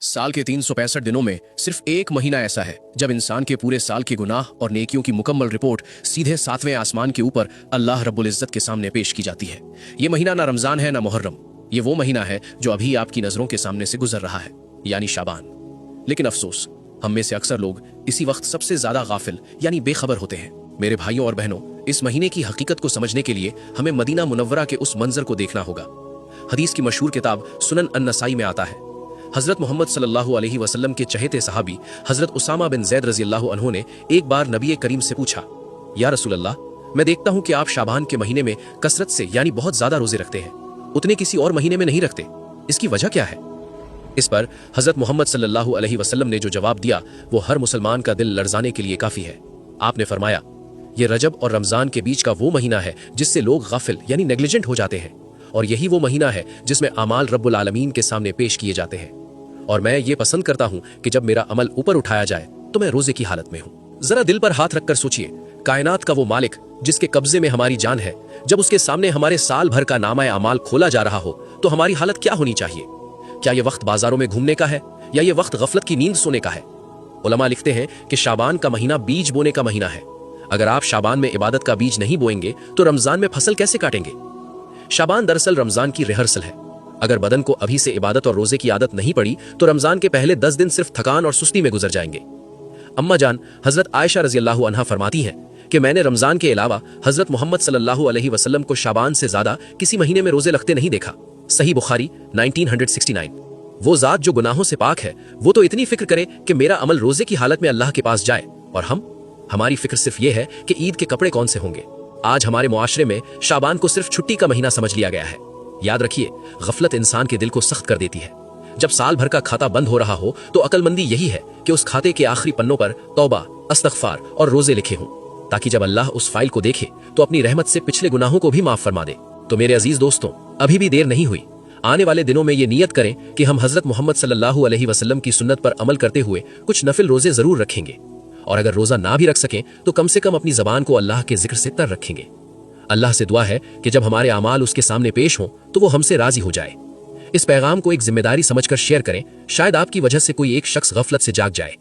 साल के 365 दिनों में सिर्फ एक महीना ऐसा है जब इंसान के पूरे साल के गुनाह और नेकियों की मुकम्मल रिपोर्ट सीधे 7वें आसमान के ऊपर अल्लाह रब्बुल इज्जत के सामने पेश की जाती है। ये महीना ना रमजान है ना मुहर्रम, ये वो महीना है जो अभी आपकी नजरों के सामने से गुजर रहा है, यानी शाबान। लेकिन अफसोस, हम में से अक्सर लोग इसी वक्त सबसे ज्यादा गाफिल यानी बेखबर होते हैं। मेरे भाइयों और बहनों, इस महीने की हकीकत को समझने के लिए हमें मदीना मुनव्वरा के उस मंजर को देखना होगा। हदीस की मशहूर किताब सुनन अन-नसाई में आता है, हजरत मोहम्मद सल्लल्लाहु अलैहि वसल्लम के चहेते सहाबी हजरत उसामा बिन ज़ैद रज़ियल्लाहु अन्हु ने एक बार नबी करीम से पूछा, या रसूल अल्लाह, मैं देखता हूं कि आप शाबान के महीने में कसरत से यानी बहुत ज्यादा रोजे रखते हैं, उतने किसी और महीने में नहीं रखते, इसकी वजह क्या है? इस पर हजरत मोहम्मद सल्लल्लाहु अलैहि वसल्लम ने जो जवाब दिया वो हर मुसलमान का दिल लर्जाने के लिए काफी है। आपने फरमाया, ये रजब और रमजान के बीच का वो महीना है जिससे लोग गाफिल यानी नेग्लिजेंट हो जाते हैं, और यही वो महीना है जिसमें अमाल रब्बुल आलमीन के सामने पेश किए जाते हैं। और मैं ये पसंद करता हूं कि जब मेरा अमल ऊपर उठाया जाए तो मैं रोजे की हालत में हूं। जरा दिल पर हाथ रखकर सोचिए, कायनात का वो मालिक जिसके कब्जे में हमारी जान है, जब उसके सामने हमारे साल भर का नामा अमाल खोला जा रहा हो तो हमारी हालत क्या होनी चाहिए? क्या ये वक्त बाजारों में घूमने का है या ये वक्त गफलत की नींद सोने का है? उलमा लिखते हैं कि शाबान का महीना बीज बोने का महीना है। अगर आप शाबान में इबादत का बीज नहीं बोएंगे तो रमजान में फसल कैसे काटेंगे? शाबान दरअसल रमजान की रिहर्सल है। अगर बदन को अभी से इबादत और रोजे की आदत नहीं पड़ी तो रमजान के पहले 10 दिन सिर्फ थकान और सुस्ती में गुजर जाएंगे। अम्मा जान हजरत आयशा रज़ियल्लाहु अन्हा फरमाती हैं कि मैंने रमजान के अलावा हजरत मोहम्मद सल्लल्लाहु अलैहि वसल्लम को शाबान से ज्यादा किसी महीने में रोजे रखते नहीं देखा। सही बुखारी 1969। वो जात जो गुनाहों से पाक है, वो तो इतनी फिक्र करे कि मेरा अमल रोजे की हालत में अल्लाह के पास जाए, और हमारी फिक्र सिर्फ ये है कि ईद के कपड़े कौन से होंगे। आज हमारे मुआशरे में शाबान को सिर्फ छुट्टी का महीना समझ लिया गया है। याद रखिए, गफलत इंसान के दिल को सख्त कर देती है। जब साल भर का खाता बंद हो रहा हो तो अक्लमंदी यही है कि उस खाते के आखिरी पन्नों पर तौबा, इस्तगफार और रोजे लिखे हों, ताकि जब अल्लाह उस फाइल को देखे तो अपनी रहमत से पिछले गुनाहों को भी माफ फरमा दे। तो मेरे अजीज दोस्तों, अभी भी देर नहीं हुई। आने वाले दिनों में ये नियत करें कि हम हजरत मोहम्मद सल्लल्लाहु अलैहि वसल्लम की सुन्नत पर अमल करते हुए कुछ नफिल रोजे जरूर रखेंगे, और अगर रोजा ना भी रख सकें तो कम से कम अपनी जबान को अल्लाह के जिक्र से तर रखेंगे। अल्लाह से दुआ है कि जब हमारे अमाल उसके सामने पेश हों तो वो हमसे राजी हो जाए। इस पैगाम को एक जिम्मेदारी समझकर शेयर करें, शायद आपकी वजह से कोई एक शख्स गफलत से जाग जाए।